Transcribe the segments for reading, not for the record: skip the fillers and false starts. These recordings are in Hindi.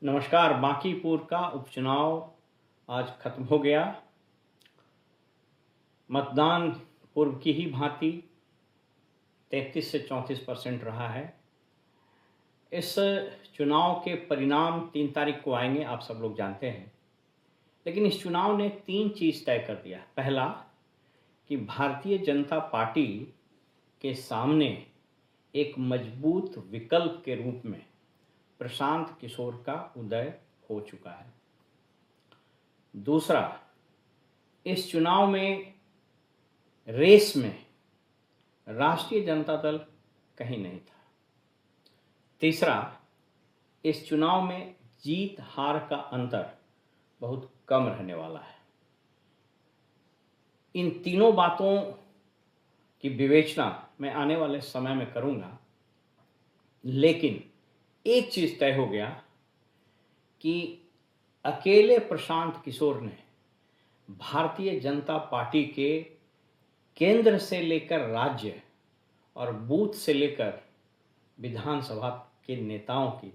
नमस्कार। बांकीपुर का उपचुनाव आज खत्म हो गया। मतदान पूर्व की ही भांति 33 से 34% रहा है। इस चुनाव के परिणाम 3 तारीख को आएंगे, आप सब लोग जानते हैं। लेकिन इस चुनाव ने 3 चीज़ तय कर दिया। पहला कि भारतीय जनता पार्टी के सामने एक मजबूत विकल्प के रूप में प्रशांत किशोर का उदय हो चुका है। दूसरा, इस चुनाव में रेस में राष्ट्रीय जनता दल कहीं नहीं था। तीसरा, इस चुनाव में जीत हार का अंतर बहुत कम रहने वाला है। इन तीनों बातों की विवेचना मैं आने वाले समय में करूंगा, लेकिन एक चीज़ तय हो गया कि अकेले प्रशांत किशोर ने भारतीय जनता पार्टी के केंद्र से लेकर राज्य और बूथ से लेकर विधानसभा के नेताओं की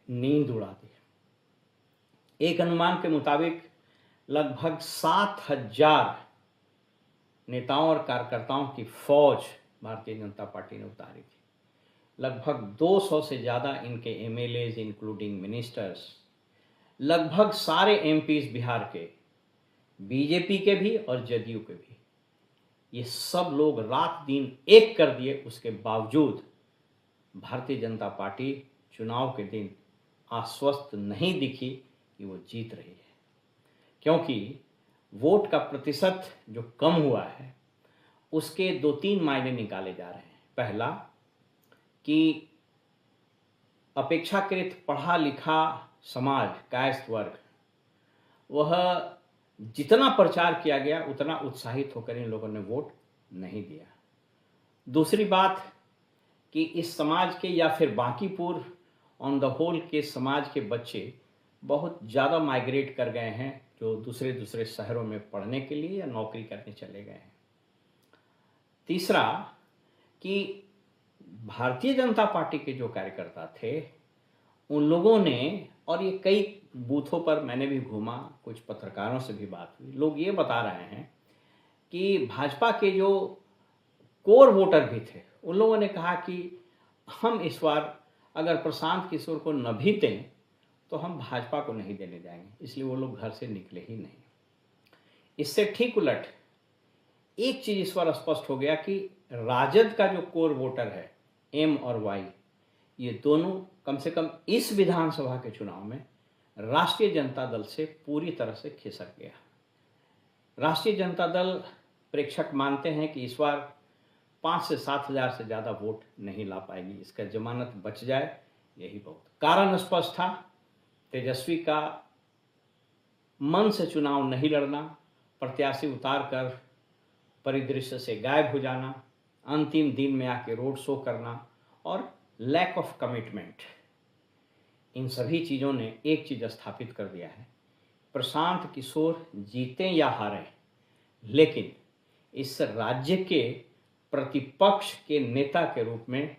नींद उड़ा दी। एक अनुमान के मुताबिक लगभग 7,000 नेताओं और कार्यकर्ताओं की फौज भारतीय जनता पार्टी ने उतारी थी। लगभग 200 से ज़्यादा इनके एमएलएज इंक्लूडिंग मिनिस्टर्स, लगभग सारे एमपीज बिहार के, बीजेपी के भी और जदयू के भी, ये सब लोग रात दिन एक कर दिए। उसके बावजूद भारतीय जनता पार्टी चुनाव के दिन आश्वस्त नहीं दिखी कि वो जीत रही है, क्योंकि वोट का प्रतिशत जो कम हुआ है उसके 2-3 मायने निकाले जा रहे हैं। पहला कि अपेक्षाकृत पढ़ा लिखा समाज, कायस्थ वर्ग, वह जितना प्रचार किया गया उतना उत्साहित होकर इन लोगों ने वोट नहीं दिया। दूसरी बात कि इस समाज के या फिर बांकीपुर ऑन द होल के समाज के बच्चे बहुत ज़्यादा माइग्रेट कर गए हैं, जो दूसरे शहरों में पढ़ने के लिए या नौकरी करने चले गए हैं। तीसरा कि भारतीय जनता पार्टी के जो कार्यकर्ता थे उन लोगों ने, और ये कई बूथों पर मैंने भी घूमा, कुछ पत्रकारों से भी बात हुई, लोग ये बता रहे हैं कि भाजपा के जो कोर वोटर भी थे उन लोगों ने कहा कि हम इस बार अगर प्रशांत किशोर को न भी दें तो हम भाजपा को नहीं देने जाएंगे, इसलिए वो लोग घर से निकले ही नहीं। इससे ठीक उलट एक चीज़ इस बार स्पष्ट हो गया कि राजद का जो कोर वोटर है, एम और वाई, ये दोनों कम से कम इस विधानसभा के चुनाव में राष्ट्रीय जनता दल से पूरी तरह से खिसक गया। राष्ट्रीय जनता दल प्रेक्षक मानते हैं कि इस बार 5 से 7,000 से ज़्यादा वोट नहीं ला पाएगी। इसका जमानत बच जाए, यही बहुत। कारण स्पष्ट था, तेजस्वी का मन से चुनाव नहीं लड़ना, प्रत्याशी उतार कर परिदृश्य से गायब हो जाना, अंतिम दिन में आके रोड शो करना और लैक ऑफ कमिटमेंट, इन सभी चीज़ों ने एक चीज़ स्थापित कर दिया है, प्रशांत किशोर जीतें या हारें, लेकिन इस राज्य के प्रतिपक्ष के नेता के रूप में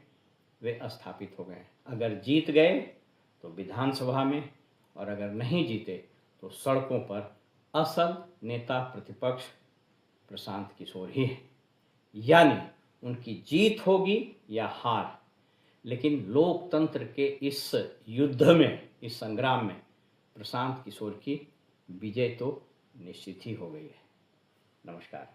वे स्थापित हो गए। अगर जीत गए तो विधानसभा में, और अगर नहीं जीते तो सड़कों पर असल नेता प्रतिपक्ष प्रशांत किशोर ही है। यानी उनकी जीत होगी या हार, लेकिन लोकतंत्र के इस युद्ध में, इस संग्राम में प्रशांत किशोर की विजय तो निश्चित ही हो गई है। नमस्कार।